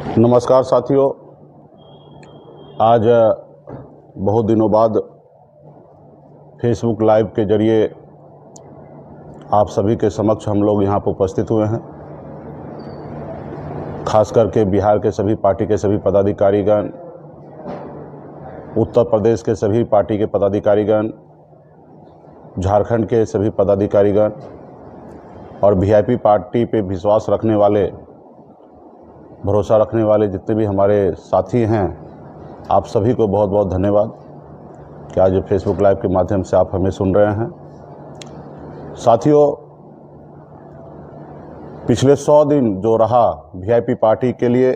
नमस्कार साथियों, आज बहुत दिनों बाद फेसबुक लाइव के जरिए आप सभी के समक्ष हम लोग यहाँ पर उपस्थित हुए हैं। खास करके बिहार के सभी पार्टी के सभी पदाधिकारीगण, उत्तर प्रदेश के सभी पार्टी के पदाधिकारीगण, झारखंड के सभी पदाधिकारीगण और वीआईपी पार्टी पे विश्वास रखने वाले, भरोसा रखने वाले जितने भी हमारे साथी हैं, आप सभी को बहुत बहुत धन्यवाद कि आज फेसबुक लाइव के माध्यम से आप हमें सुन रहे हैं। साथियों, पिछले 100 दिन जो रहा वीआईपी पार्टी के लिए,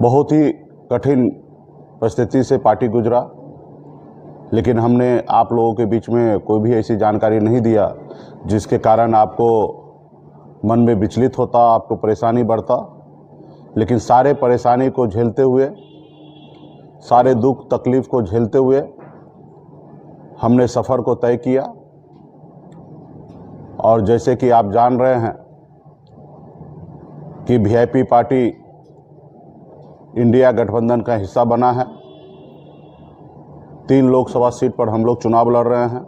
बहुत ही कठिन परिस्थिति से पार्टी गुजरा, लेकिन हमने आप लोगों के बीच में कोई भी ऐसी जानकारी नहीं दिया जिसके कारण आपको मन में विचलित होता, आपको परेशानी बढ़ता। लेकिन सारे परेशानी को झेलते हुए, सारे दुख तकलीफ को झेलते हुए हमने सफ़र को तय किया। और जैसे कि आप जान रहे हैं कि वीआईपी पार्टी इंडिया गठबंधन का हिस्सा बना है। 3 लोकसभा सीट पर हम लोग चुनाव लड़ रहे हैं।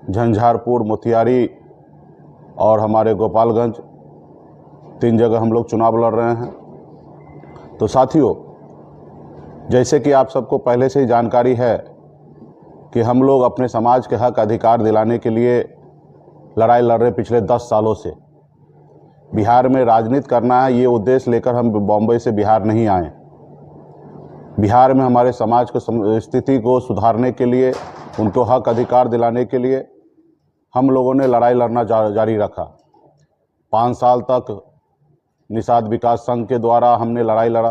झंझारपुर, मोतिहारी और हमारे गोपालगंज, 3 जगह हम लोग चुनाव लड़ रहे हैं। तो साथियों, जैसे कि आप सबको पहले से ही जानकारी है कि हम लोग अपने समाज के हक अधिकार दिलाने के लिए लड़ाई लड़ रहे पिछले 10 सालों से। बिहार में राजनीति करना है, ये उद्देश्य लेकर हम बॉम्बे से बिहार नहीं आए। बिहार में हमारे समाज को स्थिति को सुधारने के लिए, उनको हक अधिकार दिलाने के लिए हम लोगों ने लड़ाई लड़ना जारी रखा। 5 साल तक निषाद विकास संघ के द्वारा हमने लड़ाई लड़ा।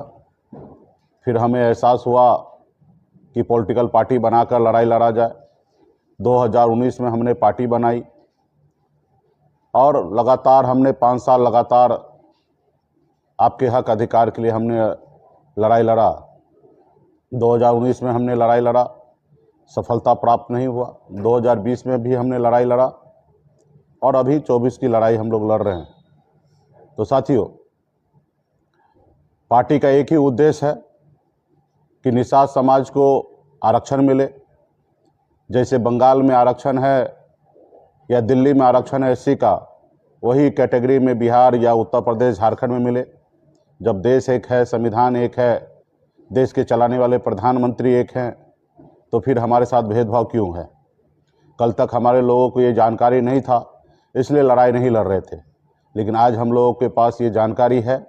फिर हमें एहसास हुआ कि पॉलिटिकल पार्टी बनाकर लड़ाई लड़ा जाए। 2019 में हमने पार्टी बनाई और लगातार हमने 5 साल लगातार आपके हक अधिकार के लिए हमने लड़ाई लड़ा। 2019 में हमने लड़ाई लड़ा, सफलता प्राप्त नहीं हुआ। 2020 में भी हमने लड़ाई लड़ा और अभी 24 की लड़ाई हम लोग लड़ रहे हैं। तो साथियों, पार्टी का एक ही उद्देश्य है कि निषाद समाज को आरक्षण मिले। जैसे बंगाल में आरक्षण है या दिल्ली में आरक्षण है एससी का, वही कैटेगरी में बिहार या उत्तर प्रदेश, झारखंड में मिले। जब देश एक है, संविधान एक है, देश के चलाने वाले प्रधानमंत्री एक हैं, तो फिर हमारे साथ भेदभाव क्यों है? कल तक हमारे लोगों को ये जानकारी नहीं था, इसलिए लड़ाई नहीं लड़ रहे थे। लेकिन आज हम लोगों के पास ये जानकारी है,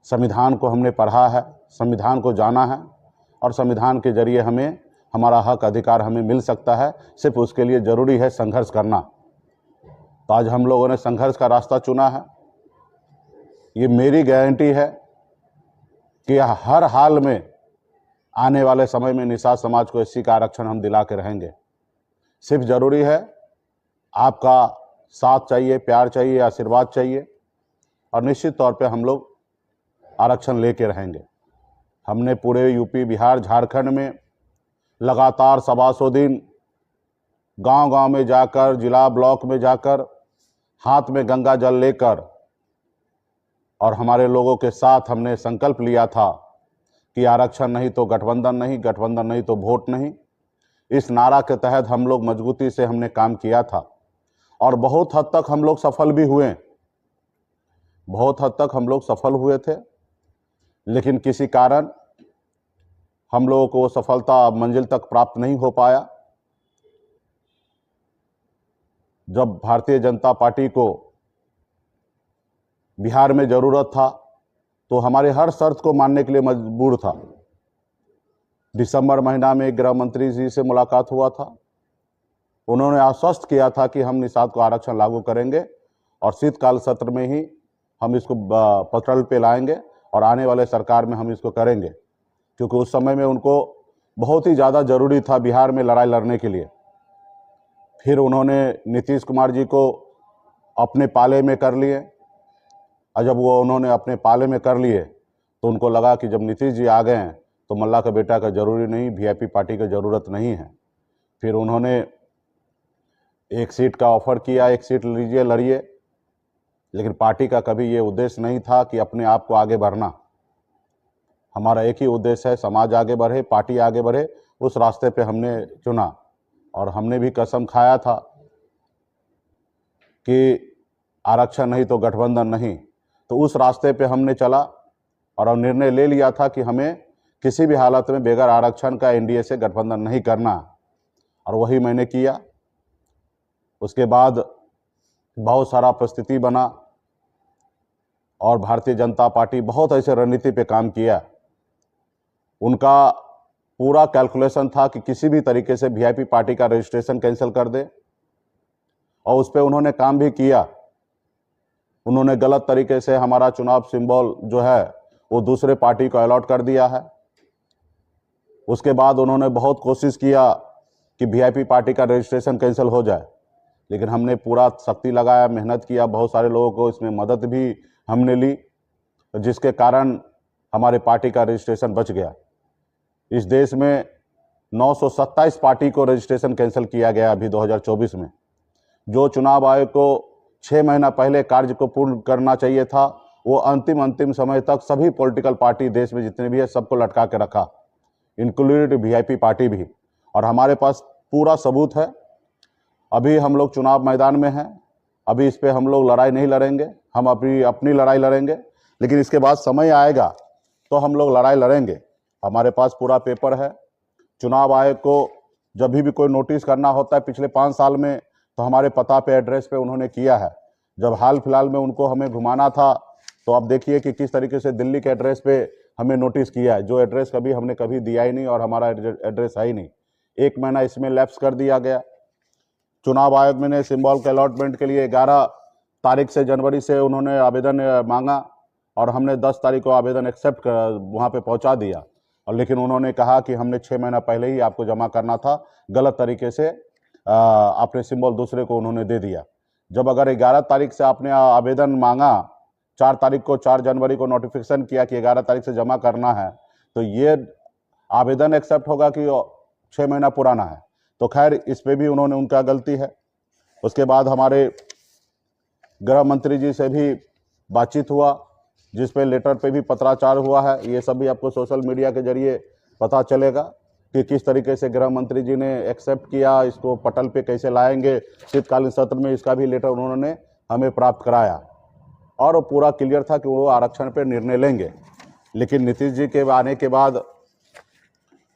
संविधान को हमने पढ़ा है, संविधान को जाना है और संविधान के जरिए हमें हमारा हक अधिकार हमें मिल सकता है। सिर्फ उसके लिए ज़रूरी है संघर्ष करना। तो आज हम लोगों ने संघर्ष का रास्ता चुना है। ये मेरी गारंटी है कि हर हाल में आने वाले समय में निषाद समाज को एससी का आरक्षण हम दिला के रहेंगे। सिर्फ ज़रूरी है आपका साथ चाहिए, प्यार चाहिए, आशीर्वाद चाहिए और निश्चित तौर पे हम लोग आरक्षण लेके रहेंगे। हमने पूरे यूपी, बिहार, झारखंड में लगातार 125 दिन गांव-गांव में जाकर, जिला ब्लॉक में जाकर, हाथ में गंगा जल लेकर और हमारे लोगों के साथ हमने संकल्प लिया था कि आरक्षण नहीं तो गठबंधन नहीं, गठबंधन नहीं तो वोट नहीं। इस नारा के तहत हम लोग मजबूती से हमने काम किया था और बहुत हद तक हम लोग सफल भी हुए। बहुत हद तक हम लोग सफल हुए थे, लेकिन किसी कारण हम लोगों को सफलता मंजिल तक प्राप्त नहीं हो पाया। जब भारतीय जनता पार्टी को बिहार में ज़रूरत था तो हमारे हर शर्त को मानने के लिए मजबूर था। दिसंबर महीना में गृह मंत्री जी से मुलाकात हुआ था। उन्होंने आश्वस्त किया था कि हम निषाद को आरक्षण लागू करेंगे और शीतकाल सत्र में ही हम इसको पटल पे लाएंगे और आने वाले सरकार में हम इसको करेंगे, क्योंकि उस समय में उनको बहुत ही ज़्यादा ज़रूरी था बिहार में लड़ाई लड़ने के लिए। फिर उन्होंने नीतीश कुमार जी को अपने पाले में कर लिए और जब वो उन्होंने अपने पाले में कर लिए तो उनको लगा कि जब नीतीश जी आ गए हैं तो मल्ला का बेटा का ज़रूरी नहीं, वीआईपी पार्टी का ज़रूरत नहीं है। फिर उन्होंने एक सीट का ऑफ़र किया, एक सीट लीजिए, लड़िए। लेकिन पार्टी का कभी ये उद्देश्य नहीं था कि अपने आप को आगे बढ़ना। हमारा एक ही उद्देश्य है, समाज आगे बढ़े, पार्टी आगे बढ़े। उस रास्ते पे हमने चुना और हमने भी कसम खाया था कि आरक्षण नहीं तो गठबंधन नहीं। तो उस रास्ते पे हमने चला और अब निर्णय ले लिया था कि हमें किसी भी हालत में बगैर आरक्षण का एनडीए से गठबंधन नहीं करना, और वही मैंने किया। उसके बाद बहुत सारा परिस्थिति बना और भारतीय जनता पार्टी बहुत ऐसे रणनीति पे काम किया। उनका पूरा कैलकुलेशन था कि किसी भी तरीके से वीआईपी पार्टी का रजिस्ट्रेशन कैंसिल कर दे, और उस पर उन्होंने काम भी किया। उन्होंने गलत तरीके से हमारा चुनाव सिंबल जो है वो दूसरे पार्टी को अलॉट कर दिया है। उसके बाद उन्होंने बहुत कोशिश किया कि वीआईपी पार्टी का रजिस्ट्रेशन कैंसिल हो जाए, लेकिन हमने पूरा शक्ति लगाया, मेहनत किया, बहुत सारे लोगों को इसमें मदद भी हमने ली, जिसके कारण हमारे पार्टी का रजिस्ट्रेशन बच गया। इस देश में 927 पार्टी को रजिस्ट्रेशन कैंसिल किया गया अभी 2024 में। जो चुनाव आयोग को 6 महीना पहले कार्य को पूर्ण करना चाहिए था, वो अंतिम समय तक सभी पॉलिटिकल पार्टी देश में जितने भी है सबको लटका के रखा, इंक्लूडेड वीआईपी पार्टी भी। और हमारे पास पूरा सबूत है। अभी हम लोग चुनाव मैदान में हैं, अभी इस पे हम लोग लड़ाई नहीं लड़ेंगे, हम अपनी लड़ाई लड़ेंगे, लेकिन इसके बाद समय आएगा तो हम लोग लड़ाई लड़ेंगे। हमारे पास पूरा पेपर है। चुनाव आयोग को जब भी कोई नोटिस करना होता है पिछले 5 साल में, तो हमारे पता पे, एड्रेस पे उन्होंने किया है। जब हाल फिलहाल में उनको हमें घुमाना था, तो आप देखिए कि किस तरीके से दिल्ली के एड्रेस पे हमें नोटिस किया है, जो एड्रेस हमने कभी दिया ही नहीं और हमारा एड्रेस है ही नहीं। 1 महीना इसमें लैप्स कर दिया गया। चुनाव आयोग में ने सिंबल के अलॉटमेंट के लिए 11 तारीख से जनवरी से उन्होंने आवेदन मांगा, और हमने 10 तारीख को आवेदन एक्सेप्ट कर वहाँ पे पहुँचा दिया। और लेकिन उन्होंने कहा कि हमने 6 महीना पहले ही आपको जमा करना था, गलत तरीके से आपने सिंबल दूसरे को उन्होंने दे दिया। जब अगर 11 तारीख से आपने आवेदन मांगा, 4 जनवरी को नोटिफिकेशन किया कि 11 तारीख से जमा करना है, तो ये आवेदन एक्सेप्ट होगा कि 6 महीना पुराना है। तो खैर इस पे भी उनका गलती है। उसके बाद हमारे गृह मंत्री जी से भी बातचीत हुआ, जिस पे लेटर पे भी पत्राचार हुआ है। ये सब भी आपको सोशल मीडिया के जरिए पता चलेगा कि किस तरीके से गृह मंत्री जी ने एक्सेप्ट किया, इसको पटल पे कैसे लाएंगे। शीतकालीन सत्र में इसका भी लेटर उन्होंने हमें प्राप्त कराया, और वो पूरा क्लियर था कि वो आरक्षण पे निर्णय लेंगे। लेकिन नीतीश जी के आने के बाद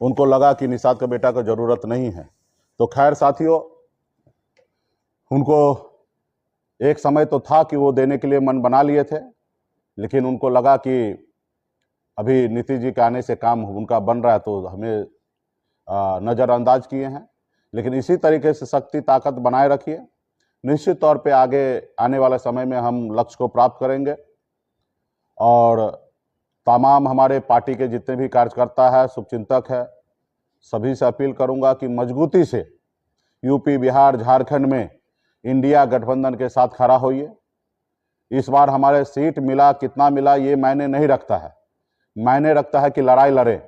उनको लगा कि निषाद का बेटा को ज़रूरत नहीं है। तो खैर साथियों, उनको एक समय तो था कि वो देने के लिए मन बना लिए थे, लेकिन उनको लगा कि अभी नीतीश जी के आने से काम उनका बन रहा है, तो हमें नज़रअंदाज किए हैं। लेकिन इसी तरीके से शक्ति ताकत बनाए रखिए, निश्चित तौर पे आगे आने वाले समय में हम लक्ष्य को प्राप्त करेंगे। और तमाम हमारे पार्टी के जितने भी कार्यकर्ता है, शुभचिंतक है, सभी से अपील करूंगा कि मजबूती से यूपी, बिहार, झारखंड में इंडिया गठबंधन के साथ खड़ा होइए। इस बार हमारे सीट मिला, कितना मिला ये मायने नहीं रखता है, मायने रखता है कि लड़ाई लड़े।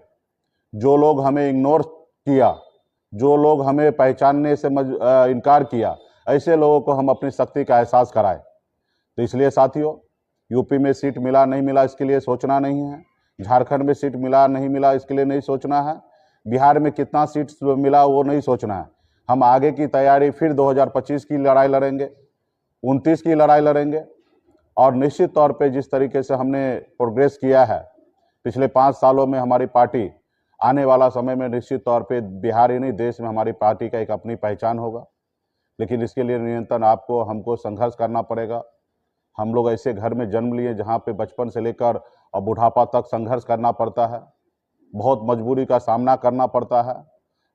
जो लोग हमें इग्नोर किया, जो लोग हमें पहचानने से इनकार किया, ऐसे लोगों को हम अपनी शक्ति का एहसास कराएं। तो इसलिए साथियों, यूपी में सीट मिला नहीं मिला इसके लिए सोचना नहीं है, झारखंड में सीट मिला नहीं मिला इसके लिए नहीं सोचना है, बिहार में कितना सीट मिला वो नहीं सोचना है। हम आगे की तैयारी फिर 2025 की लड़ाई लड़ेंगे, 29 की लड़ाई लड़ेंगे। और निश्चित तौर पे जिस तरीके से हमने प्रोग्रेस किया है पिछले 5 सालों में, हमारी पार्टी आने वाला समय में निश्चित तौर पे बिहार ही नहीं देश में हमारी पार्टी का एक अपनी पहचान होगा। लेकिन इसके लिए निरंतर हमको संघर्ष करना पड़ेगा। हम लोग ऐसे घर में जन्म लिए जहाँ पे बचपन से लेकर और बुढ़ापा तक संघर्ष करना पड़ता है, बहुत मजबूरी का सामना करना पड़ता है।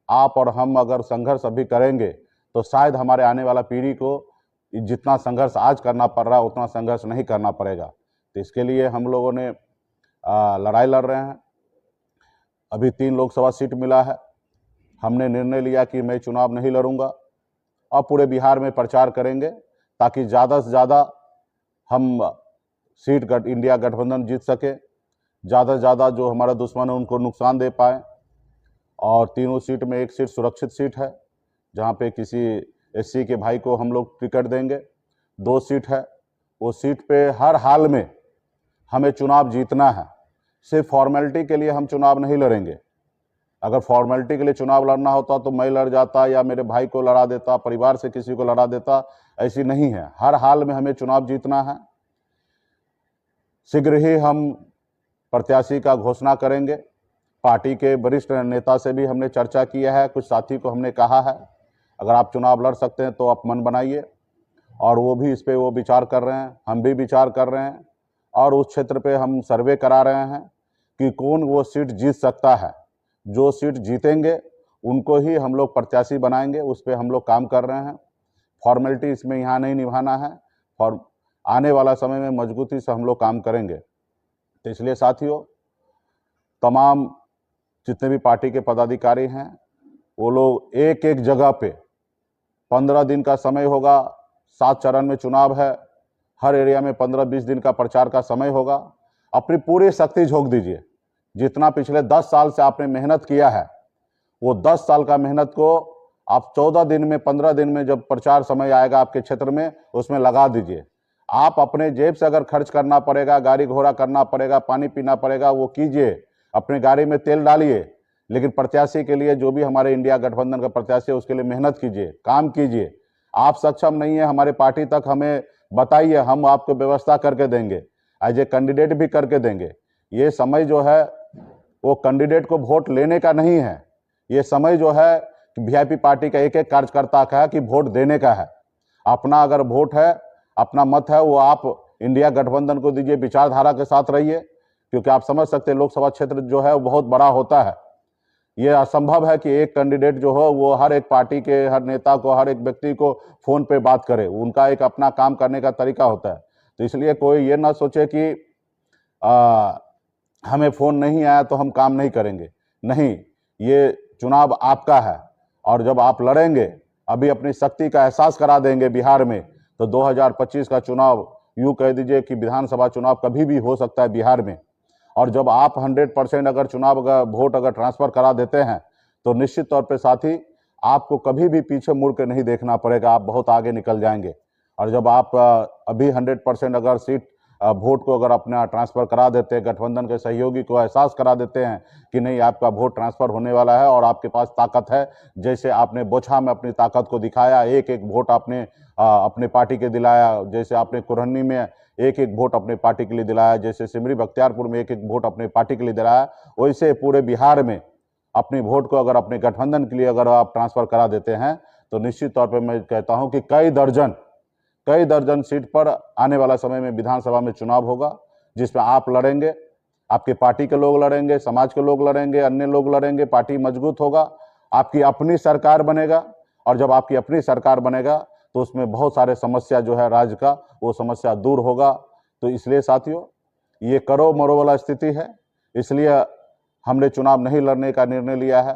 आप और हम अगर संघर्ष अभी करेंगे तो शायद हमारे आने वाला पीढ़ी को जितना संघर्ष आज करना पड़ रहा है उतना संघर्ष नहीं करना पड़ेगा। तो इसके लिए हम लोगों ने लड़ाई लड़ रहे हैं। अभी 3 लोकसभा सीट मिला है। हमने निर्णय लिया कि मैं चुनाव नहीं लड़ूंगा, और पूरे बिहार में प्रचार करेंगे ताकि ज़्यादा से ज़्यादा हम सीट इंडिया गठबंधन जीत सके, ज़्यादा से ज़्यादा जो हमारा दुश्मन है उनको नुकसान दे पाए। और तीनों सीट में एक सीट सुरक्षित सीट है जहाँ पे किसी एससी के भाई को हम लोग टिकट देंगे। 2 सीट है वो सीट पे हर हाल में हमें चुनाव जीतना है। सिर्फ फॉर्मेलिटी के लिए हम चुनाव नहीं लड़ेंगे। अगर फॉर्मेलिटी के लिए चुनाव लड़ना होता तो मैं लड़ जाता या मेरे भाई को लड़ा देता, परिवार से किसी को लड़ा देता, ऐसी नहीं है। हर हाल में हमें चुनाव जीतना है। शीघ्र ही हम प्रत्याशी का घोषणा करेंगे। पार्टी के वरिष्ठ नेता से भी हमने चर्चा किया है, कुछ साथी को हमने कहा है अगर आप चुनाव लड़ सकते हैं तो आप मन बनाइए, और वो भी इस पे वो विचार कर रहे हैं, हम भी विचार कर रहे हैं, और उस क्षेत्र पे हम सर्वे करा रहे हैं कि कौन वो सीट जीत सकता है। जो सीट जीतेंगे उनको ही हम लोग प्रत्याशी बनाएंगे, उस पर हम लोग काम कर रहे हैं। फॉर्मेलिटी इसमें यहाँ नहीं निभाना है, और आने वाला समय में मजबूती से हम लोग काम करेंगे। तो इसलिए साथियों, तमाम जितने भी पार्टी के पदाधिकारी हैं वो लोग एक एक जगह पे 15 दिन का समय होगा, 7 चरण में चुनाव है, हर एरिया में 15-20 दिन का प्रचार का समय होगा। अपनी पूरी शक्ति झोंक दीजिए। जितना पिछले 10 साल से आपने मेहनत किया है, वो 10 साल का मेहनत को आप 14 दिन में, 15 दिन में जब प्रचार समय आएगा आपके क्षेत्र में, उसमें लगा दीजिए। आप अपने जेब से अगर खर्च करना पड़ेगा, गाड़ी घोड़ा करना पड़ेगा, पानी पीना पड़ेगा, वो कीजिए, अपने गाड़ी में तेल डालिए, लेकिन प्रत्याशी के लिए, जो भी हमारे इंडिया गठबंधन का प्रत्याशी है, उसके लिए मेहनत कीजिए, काम कीजिए। आप सक्षम नहीं है, हमारे पार्टी तक हमें बताइए, हम आपको व्यवस्था करके देंगे, एज ए कैंडिडेट भी करके देंगे। ये समय जो है वो कैंडिडेट को वोट लेने का नहीं है, ये समय जो है कि वीआईपी पार्टी का एक एक कार्यकर्ता का है कि वोट देने का है। अपना अगर वोट है, अपना मत है, वो आप इंडिया गठबंधन को दीजिए, विचारधारा के साथ रहिए, क्योंकि आप समझ सकते हैं लोकसभा क्षेत्र जो है वो बहुत बड़ा होता है। ये असंभव है कि एक कैंडिडेट जो हो वो हर एक पार्टी के हर नेता को, हर एक व्यक्ति को फोन पे बात करे। उनका एक अपना काम करने का तरीका होता है। तो इसलिए कोई ये ना सोचे कि हमें फोन नहीं आया तो हम काम नहीं करेंगे। नहीं, ये चुनाव आपका है, और जब आप लड़ेंगे, अभी अपनी शक्ति का एहसास करा देंगे बिहार में, तो 2025 का चुनाव यूँ कह दीजिए कि विधानसभा चुनाव कभी भी हो सकता है बिहार में। और जब आप 100% अगर चुनाव का वोट अगर ट्रांसफ़र करा देते हैं, तो निश्चित तौर पे साथी आपको कभी भी पीछे मुड़ के नहीं देखना पड़ेगा, आप बहुत आगे निकल जाएंगे। और जब आप अभी 100% अगर सीट वोट को अगर अपना ट्रांसफ़र करा देते हैं, गठबंधन के सहयोगी को एहसास करा देते हैं कि नहीं, आपका वोट ट्रांसफ़र होने वाला है और आपके पास ताकत है, जैसे आपने बोछा में अपनी ताकत को दिखाया, एक एक वोट आपने अपने पार्टी के दिलाया, जैसे आपने कुरहनी में एक एक वोट अपने पार्टी के लिए दिलाया, जैसे सिमरी बख्तियारपुर में एक एक वोट अपने पार्टी के लिए दिलाया, वैसे पूरे बिहार में अपनी वोट को अगर अपने गठबंधन के लिए अगर आप ट्रांसफ़र करा देते हैं, तो निश्चित तौर पर मैं कहता हूं कि कई दर्जन सीट पर आने वाला समय में विधानसभा में चुनाव होगा, जिसमें आप लड़ेंगे, आपके पार्टी के लोग लड़ेंगे, समाज के लोग लड़ेंगे, अन्य लोग लड़ेंगे, पार्टी मजबूत होगा, आपकी अपनी सरकार बनेगा। और जब आपकी अपनी सरकार बनेगा तो उसमें बहुत सारे समस्या जो है राज्य का, वो समस्या दूर होगा। तो इसलिए साथियों, ये करो मरो वाला स्थिति है, इसलिए हमने चुनाव नहीं लड़ने का निर्णय लिया है।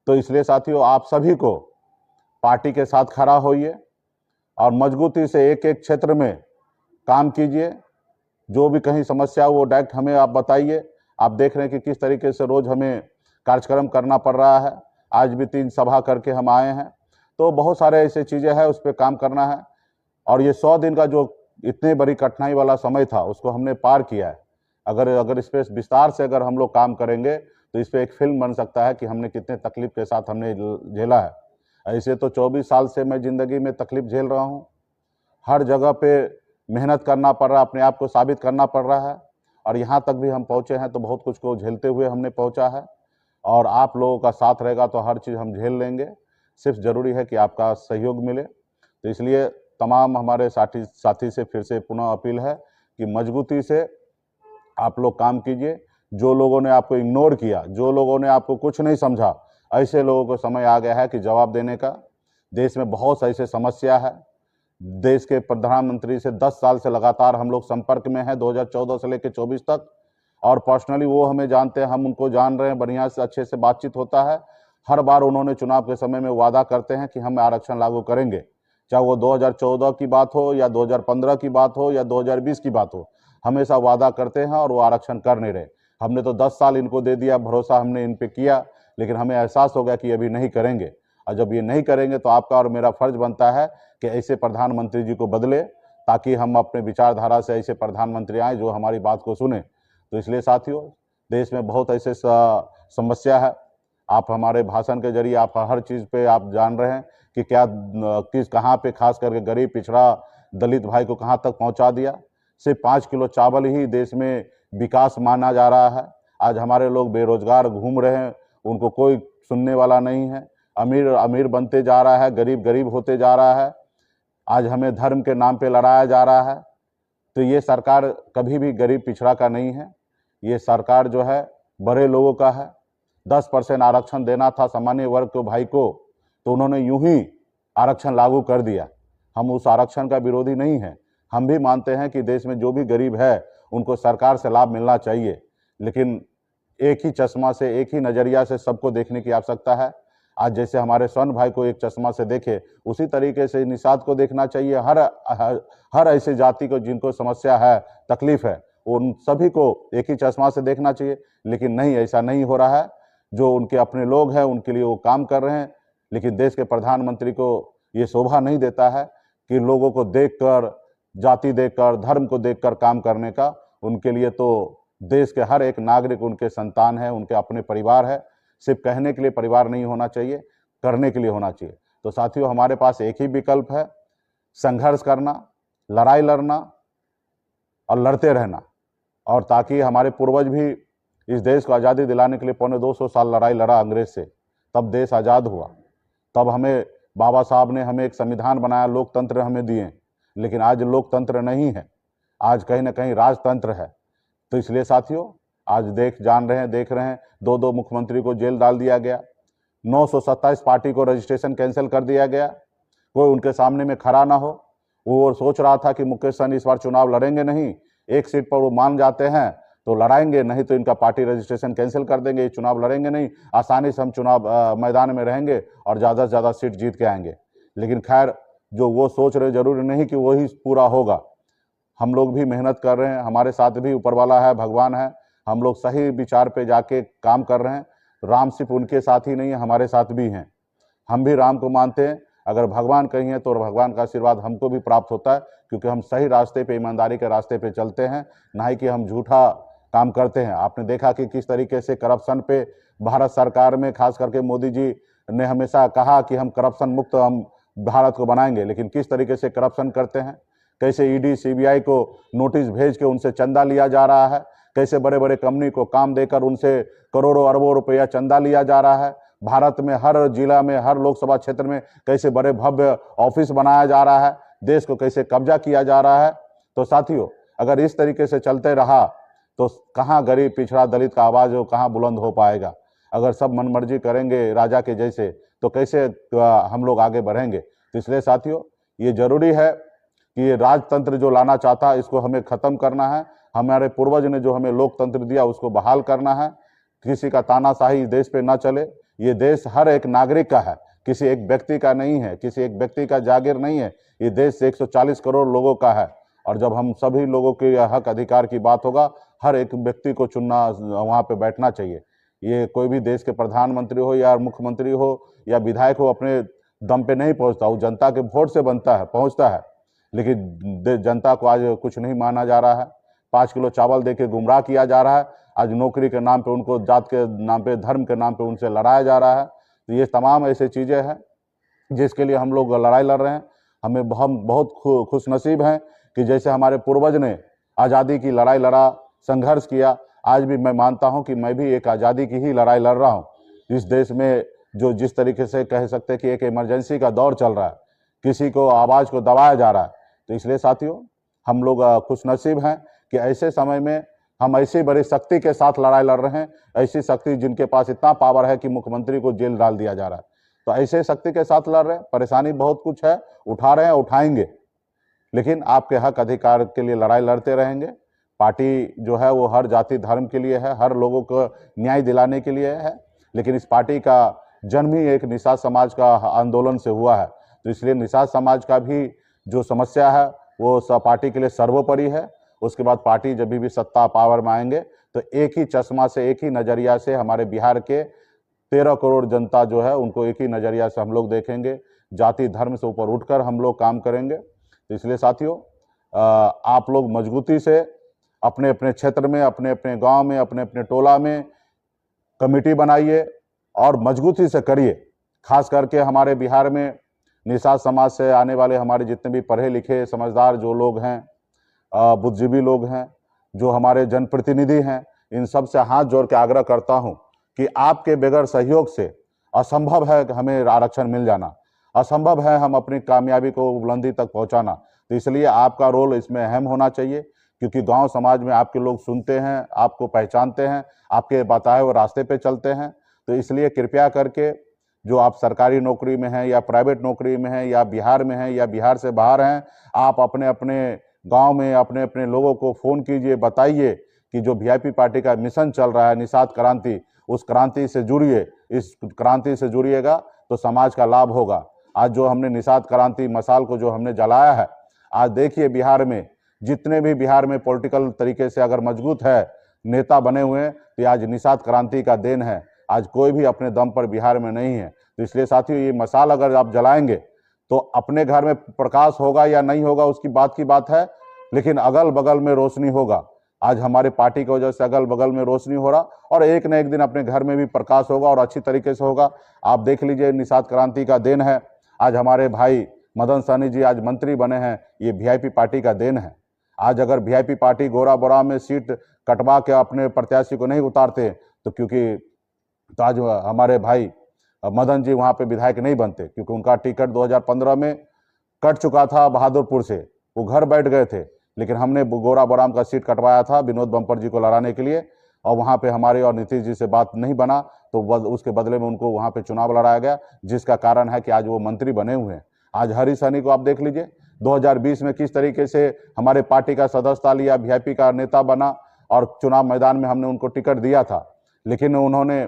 तो इसलिए साथियों, आप सभी को पार्टी के साथ खड़ा होइए और मजबूती से एक एक क्षेत्र में काम कीजिए। जो भी कहीं समस्या हो वो डायरेक्ट हमें आप बताइए। आप देख रहे हैं कि किस तरीके से रोज़ हमें कार्यक्रम करना पड़ रहा है। आज भी 3 सभा करके हम आए हैं। तो बहुत सारे ऐसे चीज़ें हैं, उस पर काम करना है। और ये 100 दिन का जो इतनी बड़ी कठिनाई वाला समय था, उसको हमने पार किया है। अगर इस पर विस्तार से अगर हम लोग काम करेंगे तो इस पर एक फिल्म बन सकता है कि हमने कितने तकलीफ के साथ हमने झेला है। ऐसे तो 24 साल से मैं ज़िंदगी में तकलीफ झेल रहा हूँ। हर जगह पे मेहनत करना पड़ रहा है, अपने आप को साबित करना पड़ रहा है, और यहाँ तक भी हम पहुँचे हैं तो बहुत कुछ को झेलते हुए हमने पहुँचा है। और आप लोगों का साथ रहेगा तो हर चीज़ हम झेल लेंगे। सिर्फ ज़रूरी है कि आपका सहयोग मिले। तो इसलिए तमाम हमारे साथी से फिर से पुनः अपील है कि मजबूती से आप लोग काम कीजिए। जो लोगों ने आपको इग्नोर किया, जो लोगों ने आपको कुछ नहीं समझा, ऐसे लोगों को समय आ गया है कि जवाब देने का। देश में बहुत सी ऐसे समस्या है। देश के प्रधानमंत्री से 10 साल से लगातार हम लोग संपर्क में हैं, 2014 से लेकर 24 तक, और पर्सनली वो हमें जानते हैं, हम उनको जान रहे हैं, बढ़िया से अच्छे से बातचीत होता है। हर बार उन्होंने चुनाव के समय में वादा करते हैं कि हम आरक्षण लागू करेंगे, चाहे वो 2014 की बात हो या 2015 की बात हो या 2020 की बात हो, हमेशा वादा करते हैं और वो आरक्षण कर नहीं रहे। हमने तो 10 साल इनको दे दिया, भरोसा हमने इन पे किया, लेकिन हमें एहसास हो गया कि अभी नहीं करेंगे। और जब ये नहीं करेंगे तो आपका और मेरा फर्ज बनता है कि ऐसे प्रधानमंत्री जी को बदले ताकि हम अपने विचारधारा से ऐसे प्रधानमंत्री आए जो हमारी बात को सुने। तो इसलिए साथियों, देश में बहुत ऐसे समस्या है। आप हमारे भाषण के जरिए आप हर चीज़ पे आप जान रहे हैं कि क्या किस कहाँ पे खास करके गरीब पिछड़ा दलित भाई को कहाँ तक पहुँचा दिया। सिर्फ 5 किलो चावल ही देश में विकास माना जा रहा है। आज हमारे लोग बेरोजगार घूम रहे हैं, उनको कोई सुनने वाला नहीं है। अमीर अमीर बनते जा रहा है, गरीब गरीब होते जा रहा है। आज हमें धर्म के नाम पे लड़ाया जा रहा है। तो ये सरकार कभी भी गरीब पिछड़ा का नहीं है, ये सरकार जो है बड़े लोगों का है। 10% आरक्षण देना था सामान्य वर्ग के भाई को, तो उन्होंने यूं ही आरक्षण लागू कर दिया। हम उस आरक्षण का विरोधी नहीं है। हम भी मानते हैं कि देश में जो भी गरीब है उनको सरकार से लाभ मिलना चाहिए, लेकिन एक ही चश्मा से, एक ही नज़रिया से सबको देखने की आवश्यकता है। आज जैसे हमारे स्वर्ण भाई को एक चश्मा से देखे, उसी तरीके से निषाद को देखना चाहिए। हर ऐसे जाति को जिनको समस्या है, तकलीफ है, उन सभी को एक ही चश्मा से देखना चाहिए। लेकिन नहीं, ऐसा नहीं हो रहा है। जो उनके अपने लोग हैं उनके लिए वो काम कर रहे हैं, लेकिन देश के प्रधानमंत्री को ये शोभा नहीं देता है कि लोगों को देखकर, जाति देखकर, धर्म को देखकर काम करने का। उनके लिए तो देश के हर एक नागरिक उनके संतान है, उनके अपने परिवार है। सिर्फ कहने के लिए परिवार नहीं होना चाहिए, करने के लिए होना चाहिए। तो साथियों, हमारे पास एक ही विकल्प है, संघर्ष करना, लड़ाई लड़ना और लड़ते रहना। और ताकि हमारे पूर्वज भी इस देश को आज़ादी दिलाने के लिए 250 साल लड़ाई लड़ा अंग्रेज से, तब देश आज़ाद हुआ। तब हमें बाबा साहब ने हमें एक संविधान बनाया, लोकतंत्र हमें दिए। लेकिन आज लोकतंत्र नहीं है, आज कहीं ना कहीं राजतंत्र है। तो इसलिए साथियों, आज देख रहे हैं 2 मुख्यमंत्री को जेल डाल दिया गया, 927 पार्टी को रजिस्ट्रेशन कैंसिल कर दिया गया। कोई उनके सामने में खड़ा ना हो। वो सोच रहा था कि मुकेश सहनी इस बार चुनाव लड़ेंगे नहीं, एक सीट पर वो मान जाते हैं तो लड़ाएंगे, नहीं तो इनका पार्टी रजिस्ट्रेशन कैंसिल कर देंगे, ये चुनाव लड़ेंगे नहीं, आसानी से हम चुनाव मैदान में रहेंगे और ज़्यादा से ज़्यादा सीट जीत के आएंगे। लेकिन खैर, जो वो सोच रहे, जरूरी नहीं कि वही पूरा होगा। हम लोग भी मेहनत कर रहे हैं, हमारे साथ भी ऊपर वाला है, भगवान है। हम लोग सही विचार पे जाके काम कर रहे हैं। राम सिर्फ उनके साथ ही नहीं है, हमारे साथ भी हैं। हम भी राम को मानते हैं। अगर भगवान कहीं है तो भगवान का आशीर्वाद हमको भी प्राप्त होता है, क्योंकि हम सही रास्ते पे, ईमानदारी के रास्ते पे चलते हैं, ना ही कि हम झूठा काम करते हैं। आपने देखा कि किस तरीके से करप्शन पे भारत सरकार में, खास करके मोदी जी ने हमेशा कहा कि हम करप्शन मुक्त हम भारत को बनाएंगे, लेकिन किस तरीके से करप्शन करते हैं। कैसे ईडी सीबीआई को नोटिस भेज के उनसे चंदा लिया जा रहा है, कैसे बड़े बड़े कंपनी को काम देकर उनसे करोड़ों अरबों रुपया चंदा लिया जा रहा है। भारत में हर जिला में, हर लोकसभा क्षेत्र में कैसे बड़े भव्य ऑफिस बनाया जा रहा है, देश को कैसे कब्जा किया जा रहा है। तो साथियों, अगर इस तरीके से चलते रहा तो कहाँ गरीब पिछड़ा दलित का आवाज हो, कहाँ बुलंद हो पाएगा। अगर सब मनमर्जी करेंगे राजा के जैसे, तो कैसे हम लोग आगे बढ़ेंगे। तो इसलिए साथियों, ये जरूरी है कि ये राजतंत्र जो लाना चाहता है, इसको हमें खत्म करना है। हमारे पूर्वज ने जो हमें लोकतंत्र दिया, उसको बहाल करना है। किसी का तानाशाही देश पे ना चले। ये देश हर एक नागरिक का है, किसी एक व्यक्ति का नहीं है, किसी एक व्यक्ति का जागीर नहीं है। ये देश 140 करोड़ लोगों का है। और जब हम सभी लोगों के हक अधिकार की बात होगा, हर एक व्यक्ति को चुनना, वहाँ पे बैठना चाहिए। ये कोई भी देश के प्रधानमंत्री हो या मुख्यमंत्री हो या विधायक हो, अपने दम पे नहीं पहुँचता, वो जनता के वोट से बनता है, पहुँचता है। लेकिन जनता को आज कुछ नहीं माना जा रहा है। 5 किलो चावल देके गुमराह किया जा रहा है। आज नौकरी के नाम पे उनको, जात के नाम पे, धर्म के नाम पे उनसे लड़ाया जा रहा है। तो ये तमाम ऐसी चीज़ें हैं जिसके लिए हम लोग लड़ाई लड़ रहे हैं। हम बहुत खुशनसीब हैं कि जैसे हमारे पूर्वज ने आज़ादी की लड़ाई लड़ा, संघर्ष किया, आज भी मैं मानता हूं कि मैं भी एक आज़ादी की ही लड़ाई लड़ रहा हूं। इस देश में जो जिस तरीके से कह सकते हैं कि एक इमरजेंसी का दौर चल रहा है, किसी को आवाज़ को दबाया जा रहा है। तो इसलिए साथियों, हम लोग खुशनसीब हैं कि ऐसे समय में हम ऐसी बड़ी शक्ति के साथ लड़ाई लड़ रहे हैं, ऐसी शक्ति जिनके पास इतना पावर है कि मुख्यमंत्री को जेल डाल दिया जा रहा है। तो ऐसे शक्ति के साथ लड़ रहे हैं। परेशानी बहुत कुछ है, उठा रहे हैं, उठाएंगे, लेकिन आपके हक अधिकार के लिए लड़ाई लड़ते रहेंगे। पार्टी जो है वो हर जाति धर्म के लिए है, हर लोगों को न्याय दिलाने के लिए है। लेकिन इस पार्टी का जन्म ही एक निषाद समाज का आंदोलन से हुआ है। तो इसलिए निषाद समाज का भी जो समस्या है वो पार्टी के लिए सर्वोपरि है। उसके बाद पार्टी जब भी सत्ता पावर में आएंगे तो एक ही चश्मा से, एक ही नज़रिया से हमारे बिहार के 13 करोड़ जनता जो है उनको एक ही नज़रिया से हम लोग देखेंगे। जाति धर्म से ऊपर उठकर हम लोग काम करेंगे। तो इसलिए साथियों, आप लोग मजबूती से अपने अपने क्षेत्र में, अपने अपने गांव में, अपने अपने टोला में कमेटी बनाइए और मजबूती से करिए। खास करके हमारे बिहार में निषाद समाज से आने वाले हमारे जितने भी पढ़े लिखे समझदार जो लोग हैं, बुद्धिजीवी लोग हैं, जो हमारे जनप्रतिनिधि हैं, इन सब से हाथ जोड़ के आग्रह करता हूं कि आपके बगैर सहयोग से असंभव है कि हमें आरक्षण मिल जाना, असंभव है हम अपनी कामयाबी को बुलंदी तक पहुंचाना। तो इसलिए आपका रोल इसमें अहम होना चाहिए, क्योंकि गांव समाज में आपके लोग सुनते हैं, आपको पहचानते हैं, आपके बताए हुए रास्ते पे चलते हैं। तो इसलिए कृपया करके जो आप सरकारी नौकरी में हैं या प्राइवेट नौकरी में हैं या बिहार में हैं या बिहार से बाहर हैं, आप अपने अपने गांव में अपने अपने लोगों को फ़ोन कीजिए, बताइए कि जो वीआईपी पार्टी का मिशन चल रहा है निषाद क्रांति, उस क्रांति से जुड़िए। इस क्रांति से जुड़िएगा तो समाज का लाभ होगा। आज जो हमने निषाद क्रांति मशाल को जो हमने जलाया है, आज देखिए बिहार में जितने भी बिहार में पॉलिटिकल तरीके से अगर मजबूत है नेता बने हुए हैं, तो आज निषाद क्रांति का देन है। आज कोई भी अपने दम पर बिहार में नहीं है। तो इसलिए साथियों, ये मशाल अगर आप जलाएंगे तो अपने घर में प्रकाश होगा या नहीं होगा उसकी बात है, लेकिन अगल बगल में रोशनी होगा। आज हमारे पार्टी की वजह से अगल बगल में रोशनी हो रहा, और एक न एक दिन अपने घर में भी प्रकाश होगा और अच्छी तरीके से होगा। आप देख लीजिए, निषाद क्रांति का देन है। आज हमारे भाई मदन सहनी जी आज मंत्री बने हैं, ये वीआईपी पार्टी का देन है। आज अगर वीआईपी पार्टी गोरा बोरा में सीट कटवा के अपने प्रत्याशी को नहीं उतारते तो तो आज हमारे भाई मदन जी वहाँ पे विधायक नहीं बनते, क्योंकि उनका टिकट 2015 में कट चुका था बहादुरपुर से, वो घर बैठ गए थे। लेकिन हमने गोरा बोराम का सीट कटवाया था विनोद बम्पर जी को लड़ाने के लिए, और वहाँ पे हमारे और नीतीश जी से बात नहीं बना, तो उसके बदले में उनको वहाँ पे चुनाव लड़ाया गया, जिसका कारण है कि आज वो मंत्री बने हुए हैं। आज हरी सहनी को आप देख लीजिए, 2020 में किस तरीके से हमारे पार्टी का सदस्यता लिया, वीआईपी का नेता बना, और चुनाव मैदान में हमने उनको टिकट दिया था, लेकिन उन्होंने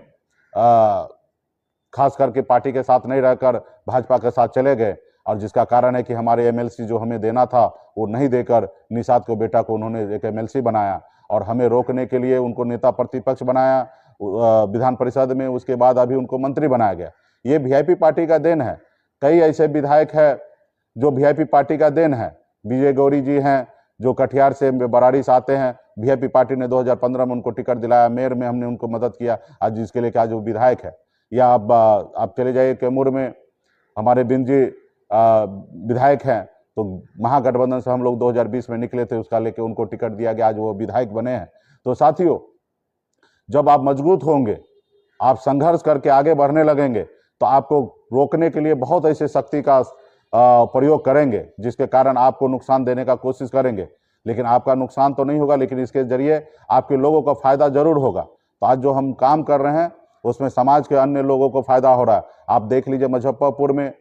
खास करके पार्टी के साथ नहीं रहकर भाजपा के साथ चले गए, और जिसका कारण है कि हमारे एमएलसी जो हमें देना था वो नहीं देकर निषाद को बेटा को उन्होंने एक एमएलसी बनाया, और हमें रोकने के लिए उनको नेता प्रतिपक्ष बनाया विधान परिषद में। उसके बाद अभी उनको मंत्री बनाया गया। ये वीआईपी पार्टी का देन है। कई ऐसे विधायक है जो वीआईपी पार्टी का देन है। विजय गौरी जी हैं जो कटिहार से बरारी से आते हैं, वीआईपी पार्टी ने 2015 में उनको टिकट दिलाया, मेयर में हमने उनको मदद किया, आज जिसके लिए आज वो विधायक है। या आप चले जाइए कैमूर में हमारे बिंद जी विधायक हैं, तो महागठबंधन से हम लोग 2020 में निकले थे, उसका लेके उनको टिकट दिया गया, आज वो विधायक बने हैं। तो साथियों, जब आप मजबूत होंगे, आप संघर्ष करके आगे बढ़ने लगेंगे, तो आपको रोकने के लिए बहुत ऐसे शक्ति का प्रयोग करेंगे, जिसके कारण आपको नुकसान देने का कोशिश करेंगे, लेकिन आपका नुकसान तो नहीं होगा, लेकिन इसके जरिए आपके लोगों का फायदा जरूर होगा। तो आज जो हम काम कर रहे हैं उसमें समाज के अन्य लोगों को फायदा हो रहा है। आप देख लीजिए, मुजफ्फरपुर में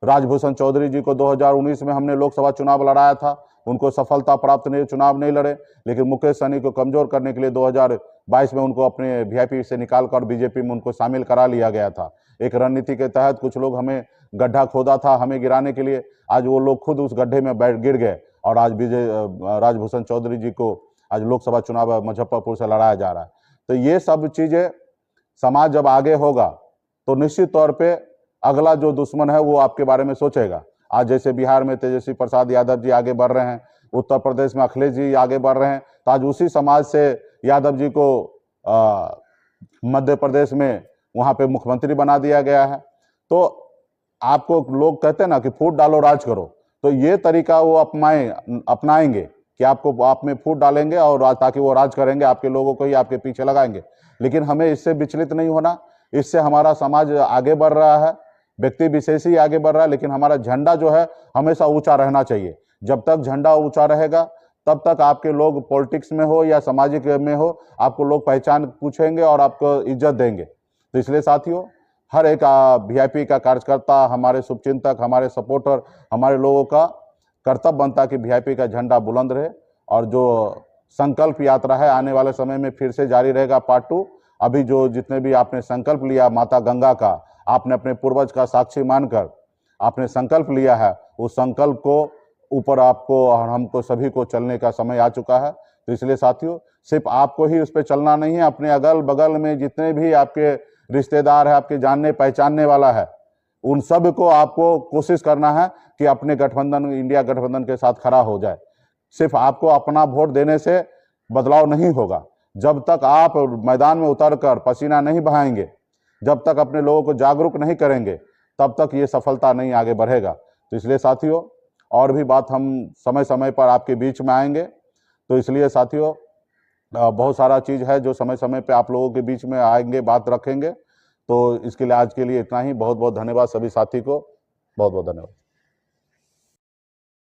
राजभूषण चौधरी जी को 2019 में हमने लोकसभा चुनाव लड़ाया था, उनको सफलता प्राप्त नहीं, चुनाव नहीं लड़े, लेकिन मुकेश सहनी को कमजोर करने के लिए 2022 में उनको अपने वीआईपी से निकालकर बीजेपी में उनको शामिल करा लिया गया था। एक रणनीति के तहत कुछ लोग हमें गड्ढा खोदा था हमें गिराने के लिए, आज वो लोग खुद उस गड्ढे में गिर गए, और आज राजभूषण चौधरी जी को आज लोकसभा चुनाव मुजफ्फरपुर से लड़ाया जा रहा है। तो ये सब चीजें, समाज जब आगे होगा तो निश्चित तौर पे अगला जो दुश्मन है वो आपके बारे में सोचेगा। आज जैसे बिहार में तेजस्वी प्रसाद यादव जी आगे बढ़ रहे हैं, उत्तर प्रदेश में अखिलेश जी आगे बढ़ रहे हैं, तो आज उसी समाज से यादव जी को मध्य प्रदेश में वहां पे मुख्यमंत्री बना दिया गया है। तो आपको लोग कहते हैं ना कि फूट डालो राज करो, तो ये तरीका वो अपनाएंगे कि आपको आप में फूट डालेंगे और ताकि वो राज करेंगे, आपके लोगों को ही आपके पीछे लगाएंगे। लेकिन हमें इससे विचलित नहीं होना, इससे हमारा समाज आगे बढ़ रहा है, व्यक्ति विशेष ही आगे बढ़ रहा है, लेकिन हमारा झंडा जो है हमेशा ऊंचा रहना चाहिए। जब तक झंडा ऊंचा रहेगा तब तक आपके लोग पॉलिटिक्स में हो या सामाजिक में हो, आपको लोग पहचान पूछेंगे और आपको इज्जत देंगे। तो इसलिए साथियों, हर एक वीआईपी का कार्यकर्ता, हमारे शुभचिंतक, हमारे सपोर्टर, हमारे लोगों का कर्तव्य बनता है कि वीआईपी का झंडा बुलंद रहे, और जो संकल्प यात्रा है आने वाले समय में फिर से जारी रहेगा पार्ट 2। अभी जो जितने भी आपने संकल्प लिया माता गंगा का, आपने अपने पूर्वज का साक्षी मानकर आपने संकल्प लिया है, उस संकल्प को ऊपर आपको और हमको सभी को चलने का समय आ चुका है। तो इसलिए साथियों, सिर्फ आपको ही उस पर चलना नहीं है, अपने अगल बगल में जितने भी आपके रिश्तेदार है, आपके जानने पहचानने वाला है, उन सब को आपको कोशिश करना है कि अपने गठबंधन, इंडिया गठबंधन के साथ खड़ा हो जाए। सिर्फ आपको अपना वोट देने से बदलाव नहीं होगा। जब तक आप मैदान में उतरकर पसीना नहीं बहाएंगे, जब तक अपने लोगों को जागरूक नहीं करेंगे, तब तक ये सफलता नहीं आगे बढ़ेगा। तो इसलिए साथियों, और भी बात हम समय समय पर आपके बीच में आएंगे। तो इसलिए साथियों, बहुत सारा चीज़ है जो समय समय पे आप लोगों के बीच में आएंगे, बात रखेंगे। तो इसके लिए आज के लिए इतना ही। बहुत बहुत धन्यवाद सभी साथी को, बहुत बहुत धन्यवाद।